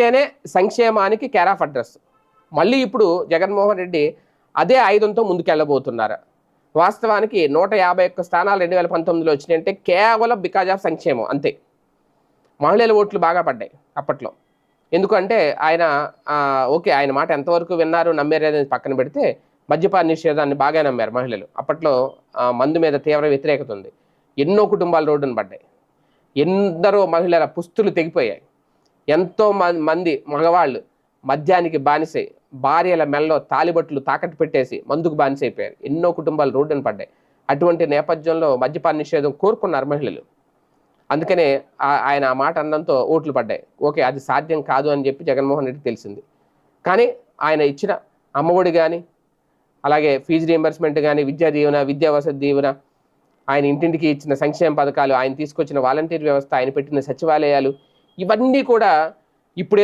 అంటేనే సంక్షేమానికి care of address. మళ్ళీ ఇప్పుడు జగన్మోహన్ రెడ్డి అదే ఆయుధంతో ముందుకెళ్ళబోతున్నారు. వాస్తవానికి 151 స్థానాలు 2019లో వచ్చినాయంటే కేవలం బికాజ్ ఆఫ్ సంక్షేమం అంతే. మహిళల ఓట్లు బాగా పడ్డాయి అప్పట్లో. ఎందుకంటే ఆయన ఓకే, ఆయన మాట ఎంతవరకు విన్నారు, నమ్మారు అనేది పక్కన పెడితే మద్యపాన నిషేధాన్ని బాగా నమ్మారు మహిళలు. అప్పట్లో మందు మీద తీవ్ర వ్యతిరేకత ఉంది. ఎన్నో కుటుంబాలు రోడ్డున పడ్డాయి. ఎందరో మహిళల పుస్తులు తెగిపోయాయి. ఎంతో మంది మగవాళ్ళు మద్యానికి బానిసై భార్యల మెల్లో తాలిబొట్లు తాకట్టు పెట్టేసి మందుకు బానిసైపోయారు. ఎన్నో కుటుంబాలు రోడ్డున పడ్డాయి. అటువంటి నేపథ్యంలో మద్యపాన నిషేధం కోరుకున్నారు మహిళలు. అందుకనే ఆయన ఆ మాట అనడంతో ఓట్లు పడ్డాయి. ఓకే, అది సాధ్యం కాదు అని చెప్పి జగన్మోహన్ రెడ్డికి తెలిసింది. కానీ ఆయన ఇచ్చిన అమ్మఒడి కానీ, అలాగే ఫీజు రీఎంబర్స్మెంట్ కానీ, విద్యా దీవెన, విద్యా వసతి దీవెన, ఆయన ఇంటింటికి ఇచ్చిన సంక్షేమ పథకాలు, ఆయన తీసుకొచ్చిన వాలంటీర్ వ్యవస్థ, ఆయన పెట్టిన సచివాలయాలు, ఇవన్నీ కూడా ఇప్పుడు